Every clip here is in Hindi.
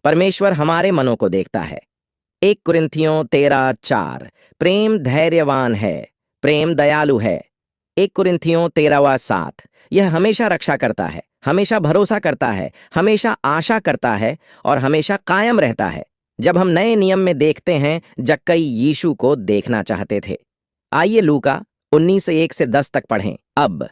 परमेश्वर हमारे मनों को देखता है। 1 कुरिन्थियों 13:4। प्रेम धैर्यवान है, प्रेम दयालु है। 1 कुरिन्थियों 13:7। यह हमेशा रक्षा करता है, हमेशा भरोसा करता है, हमेशा आशा करता है और हमेशा कायम रहता है। जब हम नए नियम में देखते हैं, जक्कई यीशु को देखना चाहते थे। आइए लूका 19:1-10 तक पढ़ें। अब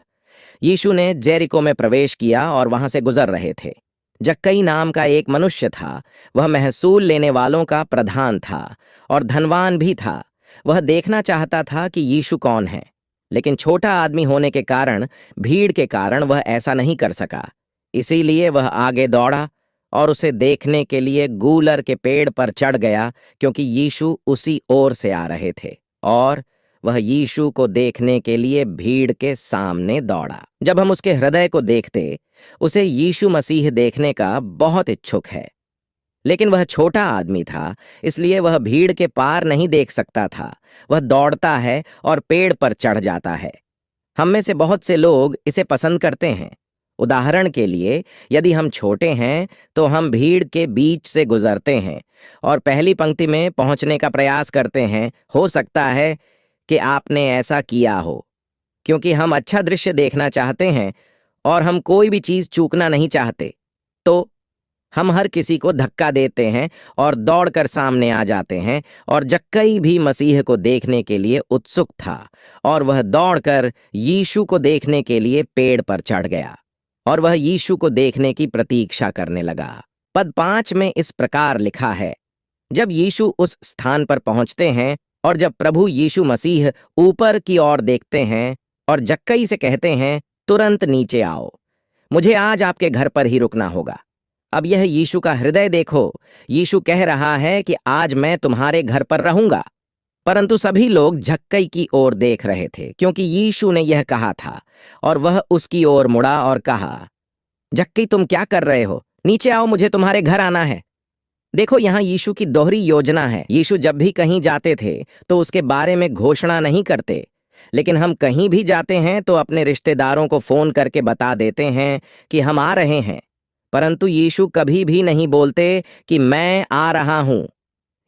यीशु ने जेरिको में प्रवेश किया और वहां से गुजर रहे थे। जक्कई नाम का एक मनुष्य था। वह महसूल लेने वालों का प्रधान था और धनवान भी था। वह देखना चाहता था कि यीशु कौन है, लेकिन छोटा आदमी होने के कारण, भीड़ के कारण वह ऐसा नहीं कर सका। इसीलिए वह आगे दौड़ा और उसे देखने के लिए गूलर के पेड़ पर चढ़ गया, क्योंकि यीशु उसी ओर से आ रहे थे और वह यीशु को देखने के लिए भीड़ के सामने दौड़ा। जब हम उसके हृदय को देखते, उसे यीशु मसीह देखने का बहुत इच्छुक है। लेकिन वह छोटा आदमी था, इसलिए वह भीड़ के पार नहीं देख सकता था। वह दौड़ता है और पेड़ पर चढ़ जाता है। हम में से बहुत से लोग इसे पसंद करते हैं। उदाहरण के लिए, यदि हम छोटे हैं तो हम भीड़ के बीच से गुजरते हैं और पहली पंक्ति में पहुंचने का प्रयास करते हैं। हो सकता है कि आपने ऐसा किया हो, क्योंकि हम अच्छा दृश्य देखना चाहते हैं और हम कोई भी चीज चूकना नहीं चाहते। तो हम हर किसी को धक्का देते हैं और दौड़कर सामने आ जाते हैं। और जक्कई भी मसीह को देखने के लिए उत्सुक था और वह दौड़कर यीशु को देखने के लिए पेड़ पर चढ़ गया और वह यीशु को देखने की प्रतीक्षा करने लगा। पद 5 में इस प्रकार लिखा है, जब यीशु उस स्थान पर पहुंचते हैं और जब प्रभु यीशु मसीह ऊपर की ओर देखते हैं और जक्कई से कहते हैं, तुरंत नीचे आओ, मुझे आज आपके घर पर ही रुकना होगा। अब यह यीशु का हृदय देखो। यीशु कह रहा है कि आज मैं तुम्हारे घर पर रहूंगा। परंतु सभी लोग जक्कई की ओर देख रहे थे, क्योंकि यीशु ने यह कहा था। और वह उसकी ओर मुड़ा और कहा, जक्कई तुम क्या कर रहे हो? नीचे आओ, मुझे तुम्हारे घर आना है। देखो, यहाँ यीशु की दोहरी योजना है। यीशु जब भी कहीं जाते थे तो उसके बारे में घोषणा नहीं करते, लेकिन हम कहीं भी जाते हैं तो अपने रिश्तेदारों को फोन करके बता देते हैं कि हम आ रहे हैं। परंतु यीशु कभी भी नहीं बोलते कि मैं आ रहा हूं।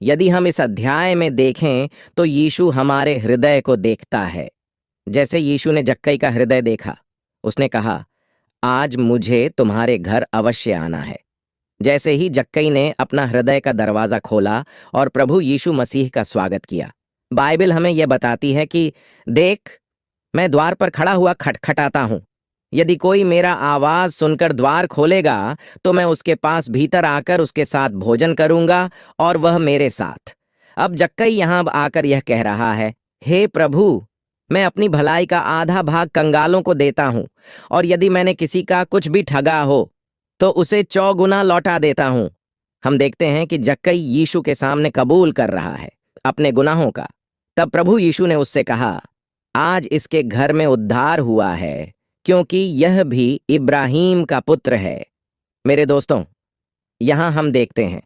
यदि हम इस अध्याय में देखें तो यीशु हमारे हृदय को देखता है, जैसे यीशु ने जक्कई का हृदय देखा। उसने कहा, आज मुझे तुम्हारे घर अवश्य आना है। जैसे ही जक्कई ने अपना हृदय का दरवाजा खोला और प्रभु यीशु मसीह का स्वागत किया। बाइबल हमें यह बताती है कि देख, मैं द्वार पर खड़ा हुआ खटखटाता हूं। यदि कोई मेरा आवाज सुनकर द्वार खोलेगा तो मैं उसके पास भीतर आकर उसके साथ भोजन करूंगा और वह मेरे साथ। अब जक्कई यहां आकर यह कह रहा है, हे प्रभु, मैं अपनी भलाई का आधा भाग कंगालों को देता हूं, और यदि मैंने किसी का कुछ भी ठगा हो तो उसे 4 गुना लौटा देता हूं। हम देखते हैं कि जक्कई यीशु के सामने कबूल कर रहा है अपने गुनाहों का। तब प्रभु यीशु ने उससे कहा, आज इसके घर में उद्धार हुआ है, क्योंकि यह भी इब्राहिम का पुत्र है। मेरे दोस्तों, यहां हम देखते हैं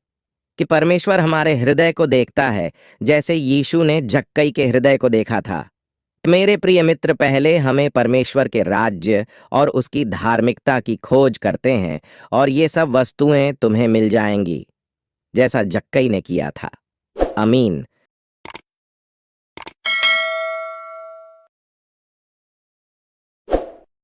कि परमेश्वर हमारे हृदय को देखता है, जैसे यीशु ने जक्कई के हृदय को देखा था। मेरे प्रिय मित्र, पहले हमें परमेश्वर के राज्य और उसकी धार्मिकता की खोज करते हैं और ये सब वस्तुएं तुम्हें मिल जाएंगी, जैसा जक्कई ने किया था। आमीन।